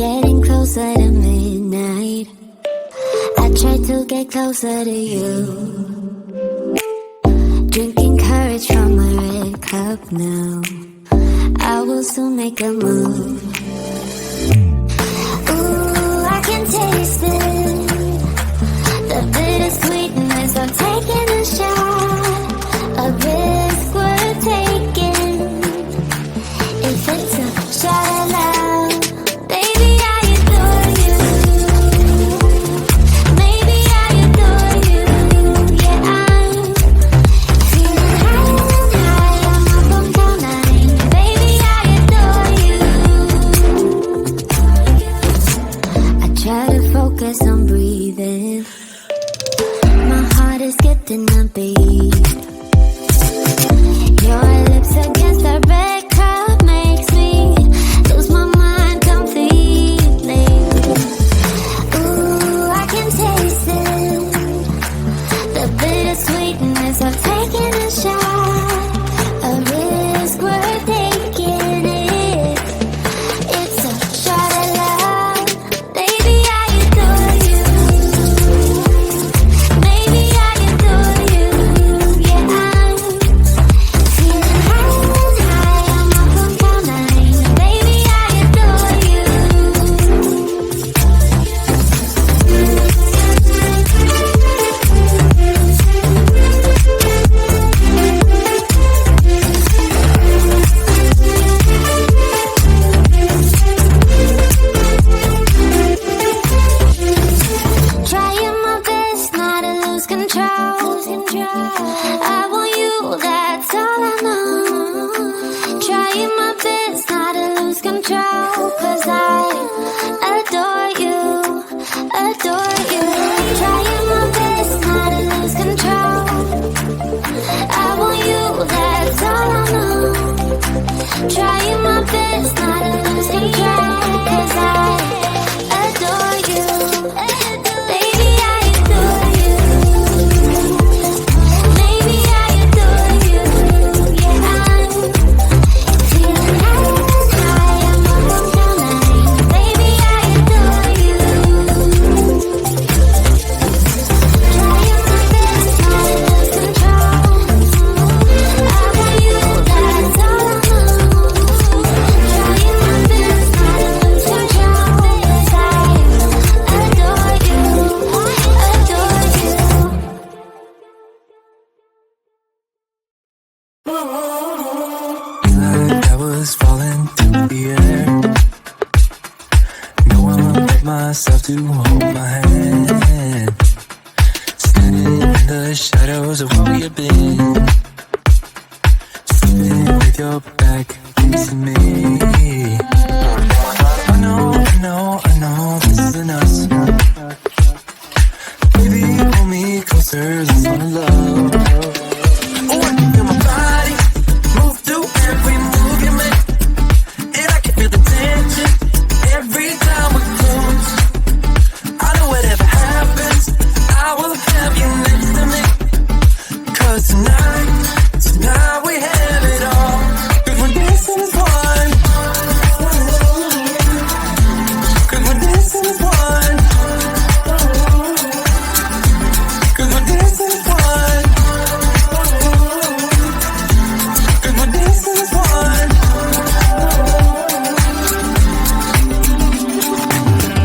getting closer to midnight. I try to get closer to you, drinking courage from a red cup now. I will soon make a move. Ooh, I can taste it, the bittersweetness of taking a shot, a risk worth taking. If it's a shot of love, baby, I adore you. Maybe I adore you. Yeah, I'm feeling high, I'm up on cloud nine. Baby, I adore you. I try to focus on breathing. My heart is skipping a beat. Your lips against the red cup makes me lose my mind completely. Ooh, I can taste it, the bittersweetness of taking a shot, a risk worth taking it. It's a shot of love, baby, I adore you. Maybe I adore you. Yeah, I'm feeling high, I'm up on cloud nine. Baby, I adore you. Trying my best not to lose control. I want you, that's all I know. Trying my best not to lose control, 'cause I adore you, adore you. Trying my best not to lose control. I want you, that's all I know. Trying my best not to lose control, 'cause I adore you. Baby, I adore you. Maybe I adore you. Yeah, I'm feeling high, I'm up on cloud nine. Baby, I adore you. Trying my best not to lose control. I want you, that's all I know. Trying my best not to lose control, 'cause I adore you, adore you. Like I was falling through the air. No one like myself to hold my hand. Standing in the shadows of where you've been, sleeping with your back facing me. I know this isn't us. Baby, pull me closer, let's fall in love. Oh, I can feel my body move through every move you make, and I can feel the tension every time we close. I know whatever happens, I will have you next to me. 'Cause tonight we have it all. 'Cause we're dancing as one. 'Cause we're dancing as one. 'Cause we're dancing as one. 'Cause we're dancing as one.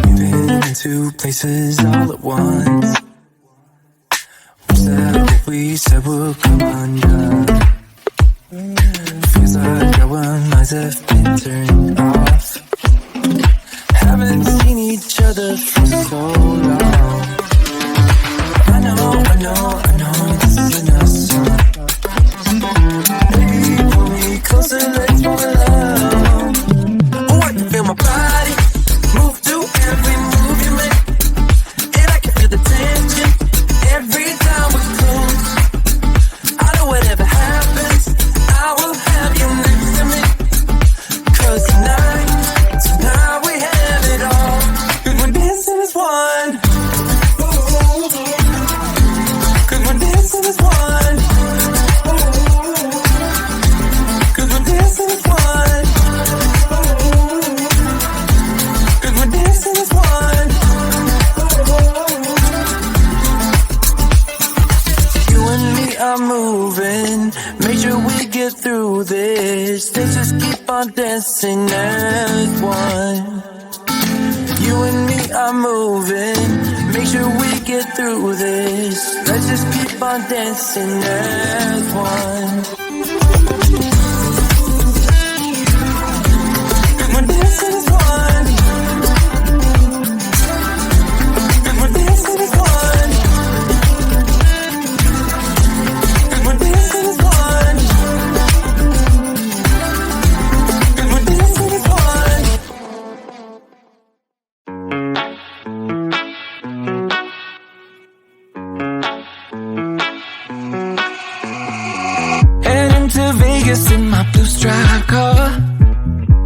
We've been into places all at once. What's that what we said would come undone? Feels like our minds have been turned off. Haven't seen each other for so long. I know this isn't us. Baby, pull me closer, let's fall in love. Oh, I can feel my body move through every move you make, and I can feel the tension every time we close. I know whatever happens, I will have you next to me. 'Cause tonight we have it all. 'Cause we're dancing as one. 'Cause I'm moving. Make sure we get through this. Let's just keep on dancing as one. You and me are moving. Make sure we get through this. Let's just keep on dancing as one. We're dancing as one. We're dancing as one. We're dancing as one. We're dancing as one. Heading to Vegas in my blue striped car.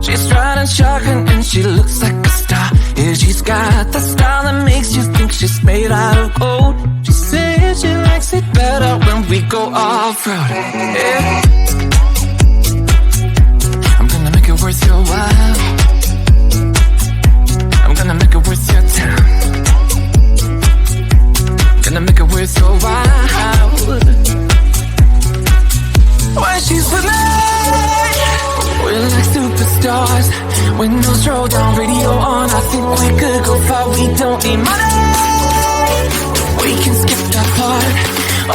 She's riding shotgun and she looks like a star. Yeah, she's got the style that makes you think she's made out of gold. She says she likes it better when we go off-road. Yeah. I'm gonna make it worth your while. I'm gonna make it worth your time. Gonna make it worth your while. When she's with me, we're like superstars. Windows roll down, radio on. I think we could go far. We don't need money. We can skip that part.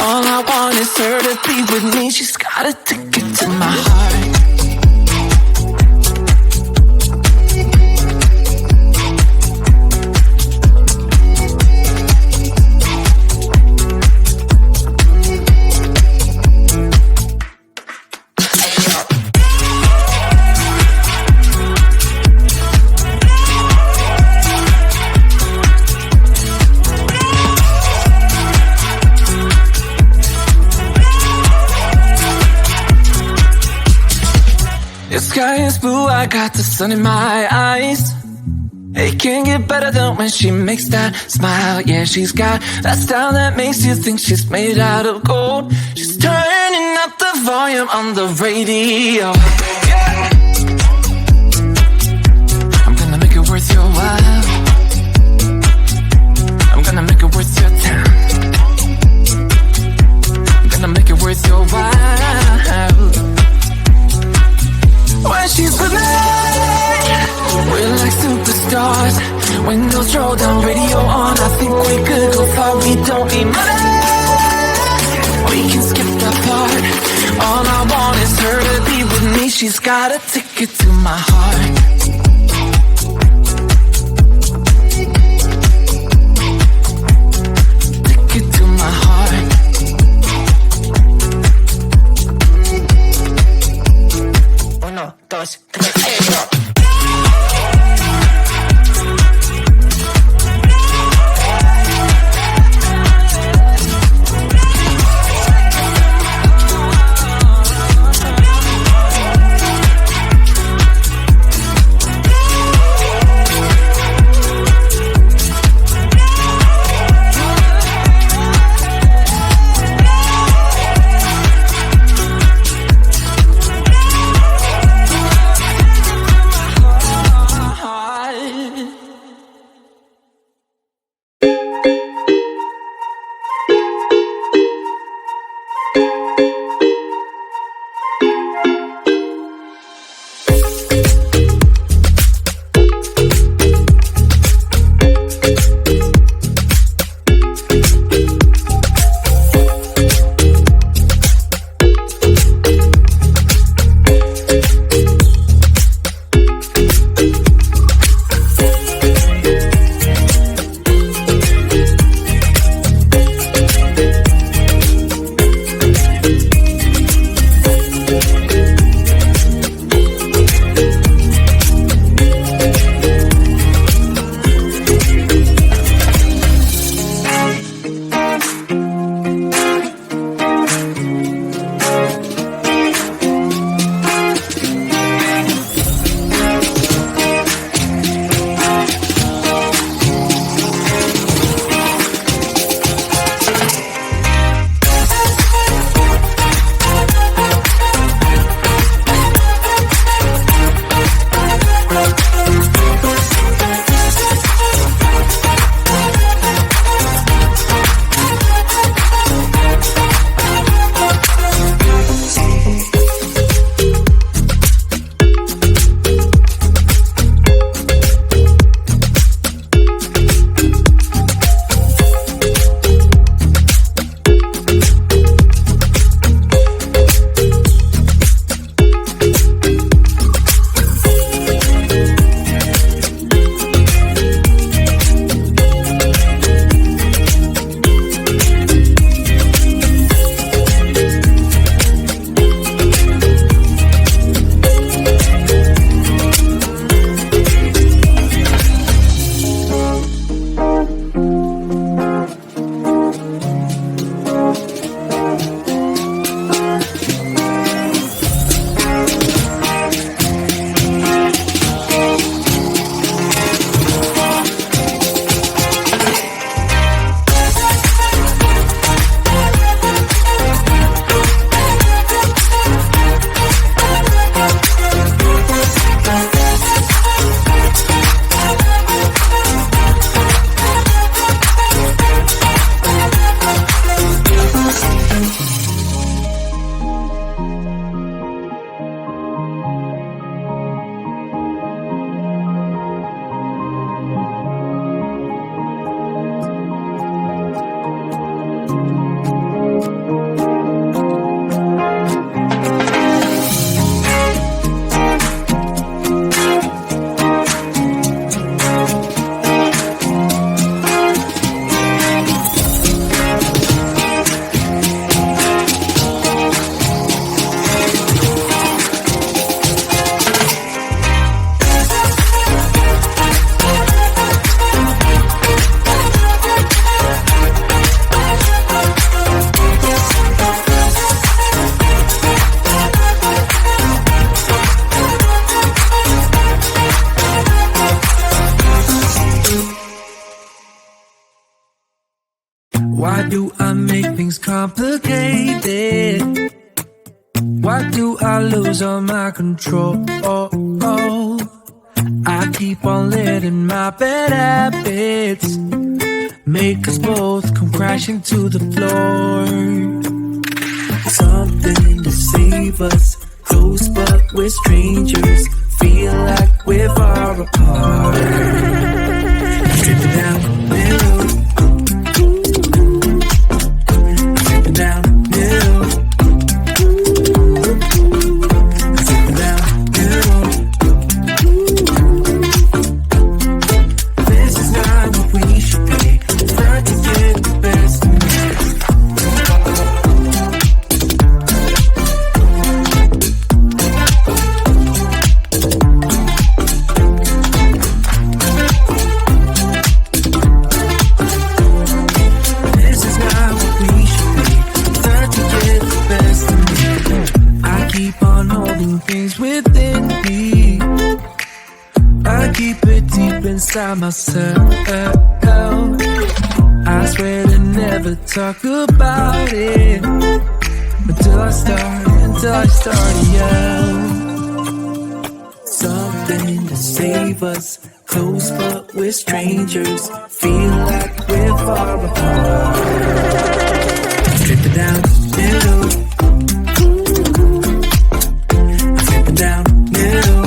All I want is her to be with me. She's got a ticket to my heart. The sky is blue, I got the sun in my eyes. It can't get better than when she makes that smile. Yeah, she's got that style that makes you think she's made out of gold. She's turning up the volume on the radio. Yeah. I'm gonna make it worth your while. I'm gonna make it worth your time. I'm gonna make it worth your while. When she's with me, we're like superstars. Windows roll down, radio on. I think we could go far. We don't need money. We can skip that part. All I want is her to be with me. She's got a ticket to my heart. Ticket to my heart. Uno, dos, tres, go. complicated. Why do I lose all my control? I keep on letting my bad habits make us both come crashing to the floor. Something to save us, close but we're strangers. Feel like we're far apart. Dripping down the middle. Dripping down the middle. Dripping down the middle. This is not what we should be. Trying to get the best of me. Inside myself, I swear to never talk about it until I start to yell. Something to save us, close but we're strangers. Feel like we're far apart. Dripping down the middle. Dripping down the middle.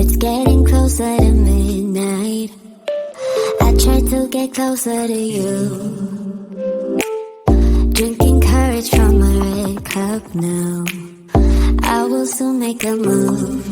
It's getting closer to midnight. I try to get closer to you. Drinking courage from a red cup now. I will soon make a move.